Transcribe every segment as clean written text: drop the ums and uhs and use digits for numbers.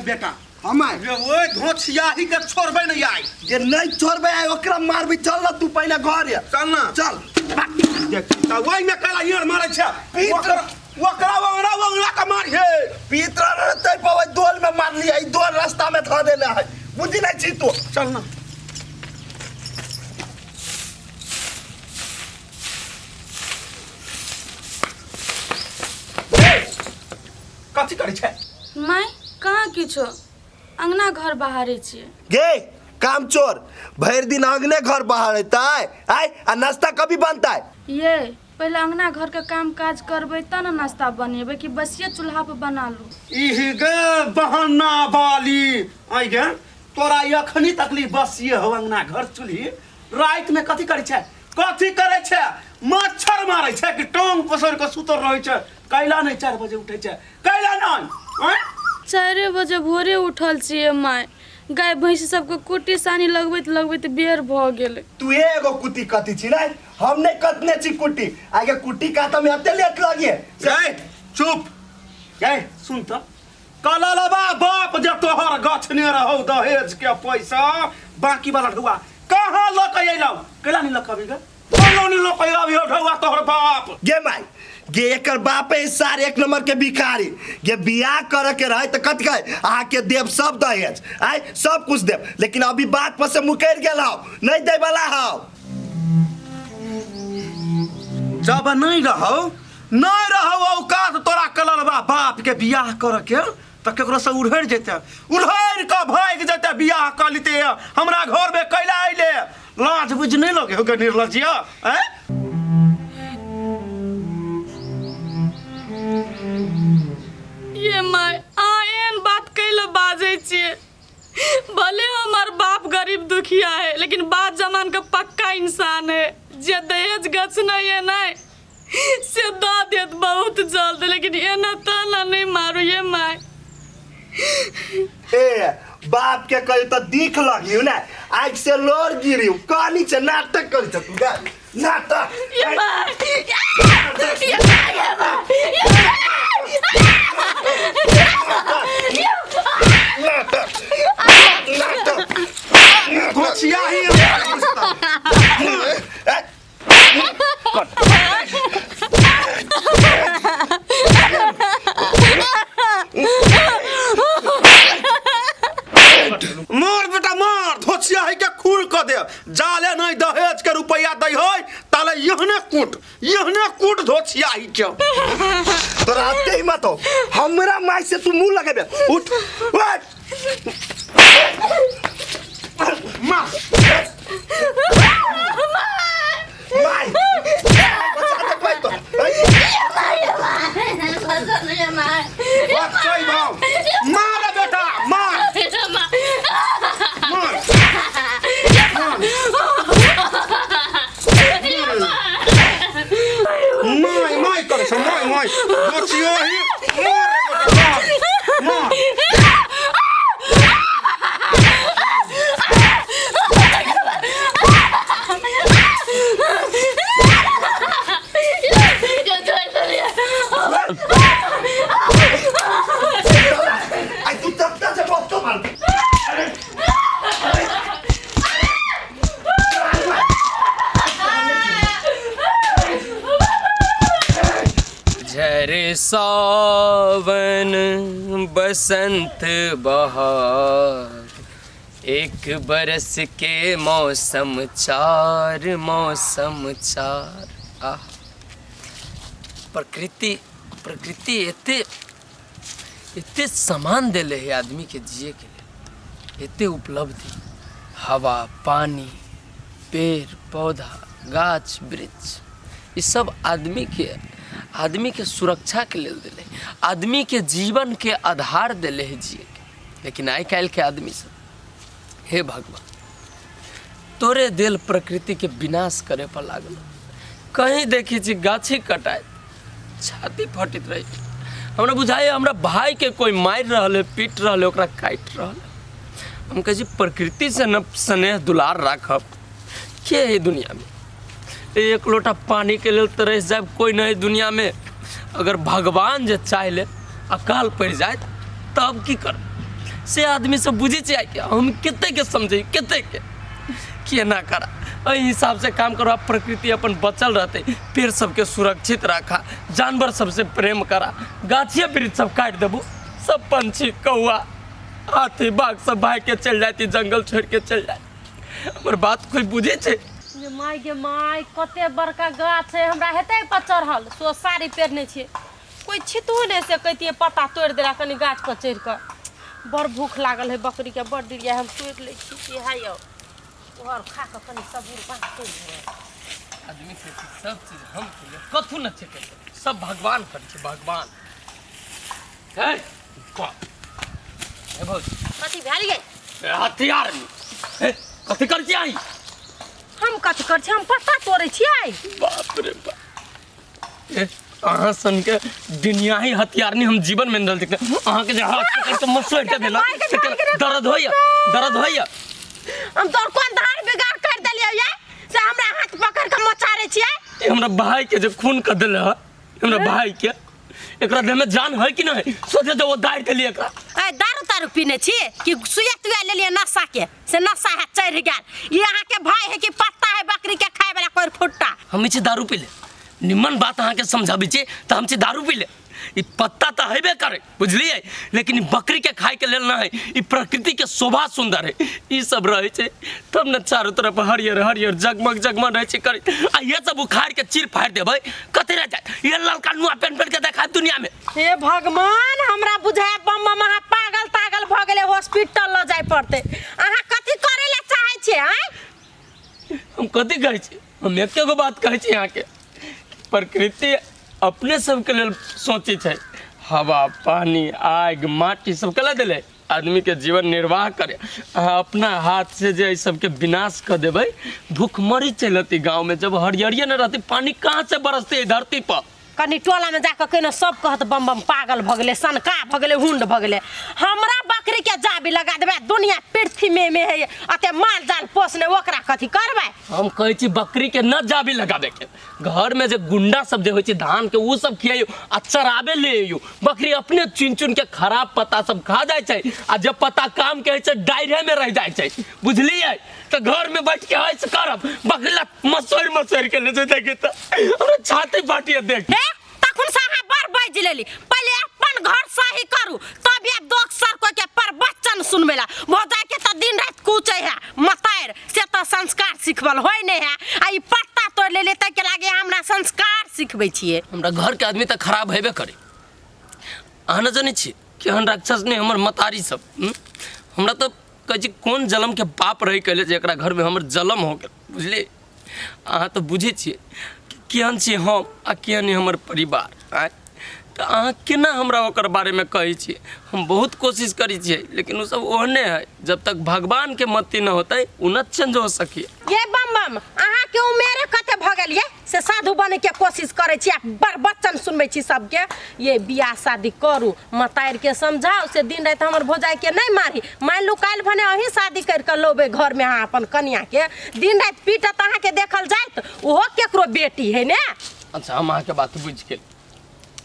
रे बेटा हम ये ओए धोछियाही के छोड़बे नहीं आई जे नहीं छोड़बे आई ओकरा मारबी। चल ना तू पहले घर या चल ना चल। देख त वही में काला यार मारे छ ओकरा वंगड़ा का मार हे पीतरा रहते पवे दोल में मार लिया। ई दोल रास्ता में ध देले है बुझी नहीं छी तू। चल ना कथी करे छ मैं कहाँ किछो अंगना घर बाहरे छिए। गे काम चोर भर दिन अंगने घर बाहर रहता है आय आ नाश्ता कभी बनता है। ये पहले अंगना घर के काम काज करबे त न नाश्ता बनेबे कि बसिए चूल्हा पर बना लू। इह गे बहाना वाली आई गे तोरा अखनी तकलीफ बसिए हो अंगना घर चूल्ही रात में कथी करे छ कथी करे छ मच्छर मारे छ कि टांग पसर के सुतर रहे छ कैला नहीं 4 बजे उठे छ कैला नहीं 4 बजे भोरे उठल छिए। माय गाय भैंस सबके कुट्टी सानी लगबैत बेर भ गेलै। तू एगो कुट्टी कथी छी नहीं हम नहीं कतने छी कुट्टी आगे कुट्टी का तो मैं अते लेट लगे। जय चुप जय सुन त कललबा बाप जे तोहर गछने रहो दहेज के पैसा बाकी वाला ढुआ कहां लक अइलौ कैला नहीं लक अबेगा कौनो नहीं लक अइलौ ढुआ तोहर बाप गे माई गे एकर बाप है सारे 1 नंबर के भिखारी गे बियाह करे के रहे त कत कहे आ के देव सब दहेज आय सब कुछ देव लेकिन अभी बात पर से मुकर गेल हो नहीं दे वाला हो। जब नहीं रहो औकात तोरा कललबा बाप के बियाह करे के त केकरो से उड़हर जेते उड़हर का भाग जेते बियाह कर लेते हमरा घर में कैला आइले लाज बुझ नहीं लगे हो निर्लजिया हैं ये माय आयन बात कैले बाजे छिए। भले हमार बाप गरीब दुखिया है लेकिन बात जमान का पक्का इंसान है। जे दहेज गछ नहीं है नहीं से दा देत बहुत जल्द लेकिन ये ना ताना नहीं मारो ये माय। ए बाप के कहे तो दिख लगी ना आग से लोर गिरी कहानी से नाटक कर तू गा नाटक ये माय गोचिया ही मार बेटा मार धोचिया है के खूर क दे जाले नहीं दहेज के रुपया दई होय ताले यहने कूट धोचिया ही के तोरा आते ही मत हो हमरा माई से तू मुंह लगाबे उठ उठ मार माई बचा तक भाई तो बच्चा भाव मार बेटा मार माय करे छ माय गोचिया ही मार आई तू तब तक से बहुत तो मार झर सावन बसंत बहार एक बरस के मौसम चार आह प्रकृति एते सामान देले है आदमी के जिए के लिए एते उपलब्धि हवा पानी पेड़ पौधा गाछ वृक्ष ये सब आदमी के सुरक्षा के लिए दिले आदमी के जीवन के आधार दिले है जिए के। लेकिन आई काल के आदमी सब हे भगवान तोरे दिल प्रकृति के विनाश करे पर लागल कहीं देखी छी गाछी कटाए छाती फटित रही हमरा बुझाए हमरा भाई के कोई मार रहा पीट रहा ओकरा काट रहा हम कहे प्रकृति से न स्नेह दुलार राखब के है दुनिया में एक लोटा पानी के लिए तरस जाए कोई नहीं दुनिया में अगर भगवान जे चाह ले अकाल पड़ जाए तब की कर से आदमी से बुझे चाहिए कि हम कितने के समझे कितने के ना करा एहि हिसाब से काम करो। प्रकृति अपन बचल रहते, पेड़ सबके सुरक्षित रखा, जानवर सबसे प्रेम करा, गाछिया वृक्ष सब काट देबू, सब पंछी कौआ हाथी बाघ सब भाग के चल जाती, जंगल छोड़ के चल जाती। हमर बात कोई बुझे छे? माय गे माय, कते बड़का गाछ है, हमरा हेतै पर चढ़ल सो साड़ी पहिरने छियै, कोई छितू नहीं से कहतिए पत्ता तोड़ देला कनी गाछ पर चढ़ कर। बड़ भूख लागल है बकरी के, बड़ दिलिया हम तोड़ ले छी कि है यो और खा के कनी सबूर बात कर। आदमी के सब चीज हम कथु न छे, सब भगवान कर छे, भगवान है ए भौजी कथी भेल गे? हथियार में कथी कर छी आई? हम कथी कर छी? हम पत्ता तोड़े छियै। बाप रे बाप, अहाँ सन के दुनियाही हथियार नहीं हम जीवन में न देखते। अहाँ के जे हाथ पकड़ के मसोड़ के देला दर्द होइया, दर्द होइया। हम तोर कोन धार बिगाड़ कर देलियै ये से हमरा हाथ पकड़ के मचारे छियै? हमरा भाई के जे खून कर देले है, हमरा भाई के, एकरा देह में जान है कि नहीं? सोचे तो वो दाई के लिए एकरा ए दारू तारू पीने छी कि सुइया तुया ले लिए नशा के, से नशा है चढ़ गेल। ये अहाँ के भाई है कि पत्ता है बकरी के खाए वाला कोई फुट्टा? हम छी दारू पी ले, निमन बात अहाँ के समझाबी छी तो हम छी दारू पी ले। ई पत्ता तो हेबे करे बुझलिए, लेकिन ई बकरी के खाए के लेल ना है। ई प्रकृति के शोभा सुंदर है, ई सब रहे छे तब न चारों तरफ हरियर हरियर जगमग जगमग रहे छे करे। आ ये सब उखाड़ के चीर फाड़ देबै कते रह जाए? ये ललका नुआ पेन पेन के देखा दुनिया में। हे भगवान, हमरा बुझाय बम महा पागल तागल भ गेले, हॉस्पिटल ल जाय पड़ते। अहाँ कथि करे ले चाहे छे? आय हम कथी कहै छी? हम एके गो बात कहै छी यहाँ के, प्रकृति अपने सबके लेल सोचे छै, हवा पानी आग माटी सब कला दिले आदमी के जीवन निर्वाह करे। अहाँ अपना हाथ से जे सबके विनाश कर देबै, भूखमरी चलती गांव में। जब हरियरिया न रहती, पानी कहाँ से बरसते धरती पर? कनी टोला में जाकर कहना सब कहत बम बम पागल भ गेले, सनका भ गेले, हुंड भ गेले। हमरा बकरी के जाबी लगा देबे, दुनिया पृथ्वी में है अते माल जाल पोसने, ओकरा कथी करबै? हम कहै छी बकरी के न जाबी लगाबे के, घर में जे गुंडा सब जे होइ छै धान के उ सब खियाइयो आ चराबे ले आइयो। बकरी अपने चुन चुन के खराब पत्ता सब खा जाय छै, आ जब पत्ता काम के छै डायरे में रह जाय छै, बुझलिए? तो घर में बैठ के ऐसे करब, बकरी ला मसोड़ के ले देखे त हमरा छाती फाटिए देख। हे तखुन से अहाँ बड़ बाज लेली, पहले अपन घर सही करू तब ये दोसर को के प्रवचन सुनबेला। भौजाई के त दिन रात कूचे है मतायर से त संस्कार सिखबल होय नै है। आ ई पत्ता तोड़ लेले त के लागे हमरा संस्कार सिखबै छिए। हमरा घर के आदमी त खराब हेबे करे। अहाँ न जानै छी केहन राक्षस ने हमर मतारी सब। हमरा तो कहै छी कोन जलम के पाप रही कहले जे एकरा घर में हमर जलम हो गेल, बुझलिए? अहाँ तो बुझे छिए केहन छी हम आ केहन हमर परिवार। आय तो अहाँ केना हमरा ओकर बारे में कहै छिए? हम बहुत कोशिश करै छिए, लेकिन उ सब ओहने है। जब तक भगवान के मति न होतै उ न चेंज हो सकी। ये बम बम अहाँ के उमेरे कते भ गेल ये से साधु बने के कोशिश करे छी, बड़ बच्चन सुनबै छी सबके। ये बियाह शादी करू, मतायर के समझाओ से दिन रात हमर भौजाई के नहीं मारी। मान लू काल भने अही शादी कर के लोबे घर में अहाँ अपन कन्या के, दिन रात पीटत अहाँ के देखल जात, ओहो केकरो बेटी है ने। अच्छा हम अहाँ के बात बुझ गेल,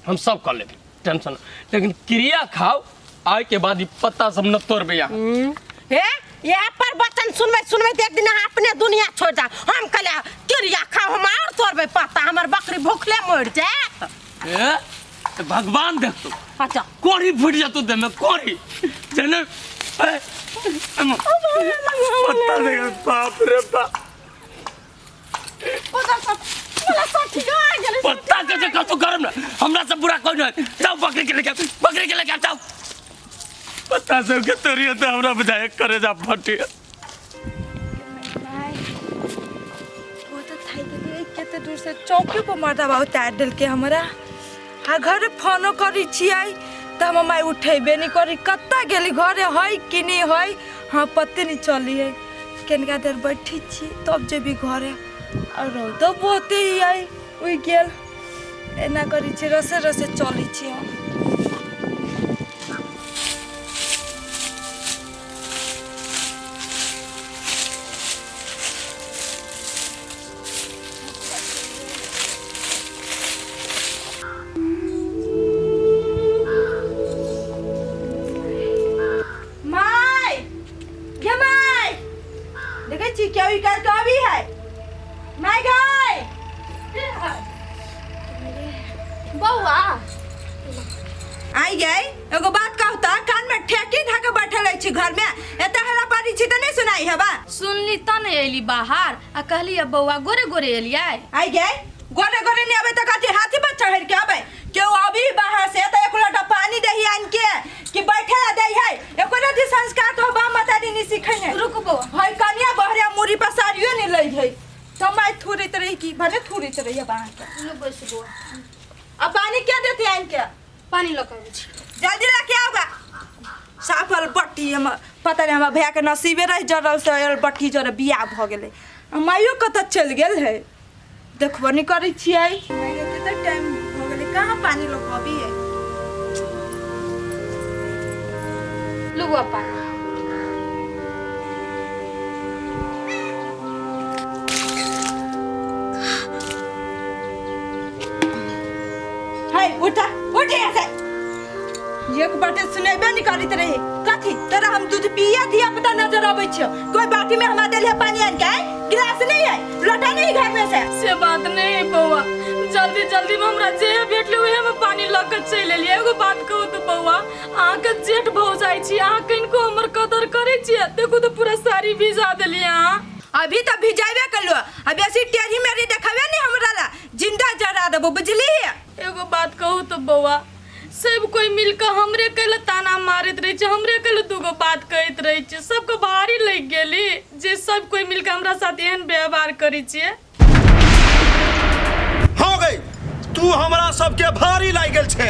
हम सब कर लेबै, टेंशन। लेकिन क्रिया खाओ, आय के बाद ई पत्ता सब न तोड़बै यहाँ। हे ये पर बच्चन सुनबै एक दिन अहाँ अपने दुनिया छोड़ जा। हम कहले क्रिया खाओ, हम और तोड़बै पत्ता, हमर बकरी भूखले मर जाए। ए तो भगवान देख तू अच्छा कोरी फुट जा तू दे में कोरी जने पत्ता दे। बाप रे बाप, पत्ता के जे कतु करम ना, हमरा से बुरा कोई नहीं। जाओ बकरी के लेके जाओ। पत्ता से के तोरिए तो हमरा बजाय करे जा फटे। वो तो थाई के लिए केते दूर से चौकी पर मरदा बहुत टाइट डल के हमरा आ घर फोनो करी छियै त हम माय उठेबे नहीं करी, कत्ता गेली घरे है कि नहीं है, हाँ पते नहीं चली है। केनका देर बैठी छी तब जे भी घरे और तो बहुते ही आई उई गेल एना करी छी, रसे रसे चली छी हम। बौआ आई गई एगो बात कहू त कान में ठेकी धके बैठल छी घर में एते हला पारी छी त नहीं सुनाई है बा सुनली त नहीं एली बाहर आ कहली अब बौआ गोरे गोरे एलियै आई गई गोरे गोरे नहीं आवे त कथी हाथी पर चढ़ के आवे केओ अभी बाहर से त एक लोटा पानी दही आन के कि बैठे ला दई है एको रति संस्कार तो बा मातारी नहीं सिखै है रुक बौआ भाई कन्या बहरे मुरी पर साड़ियो नहीं लई है समय थुरैत रही की भने थुरैत रही बाहर के लो बस बौआ अब पानी क्या देते आन के पानी लगाबै छी जल्दी लेके आओगा साफल बट्टी हम पता नहीं हमार भैया के नसीबे रह जरल से अल बट्टी जरे बियाह भ गेले माइयो कत चल गेल है देखबो नहीं करै छियै कते टाइम भ गेले कहां पानी लगबी है लो बौआ पानी हाय उठा उठे ऐसे एक बाटे सुनेबे नहीं करित रही कथी तेरा हम दूध पिया दिया पता नजर आबै छ कोई बाटी में हमरा देले पानी आन के गिलास नहीं है लोटा नहीं घर में से बात नहीं बौआ जल्दी जल्दी में हमरा जे भेटले उहे में पानी लग के चल एलियै एगो बात कहू तो बौआ अहाँ के जेठ भौ जाय छी अहाँ किनको हमर कदर करै छी देखू तो पूरा साड़ी भिजा देलियै अहाँ अभी तो भिजाइबे कलो अब ऐसी टेढ़ी मेरी देखावे नहीं हमरा ला जिंदा जरा देबो बुझली एगो बात कहू तो बौआ सब कोई मिलकर हमरे कल ताना मारत रहे छै हमरे कल दूगो बात कहत रहे छै सबको भारी लग गेली जे सब कोई मिलकर हमरा साथ एहन व्यवहार करै छियै हो गई तू हमरा सबके भारी लाग गेल छै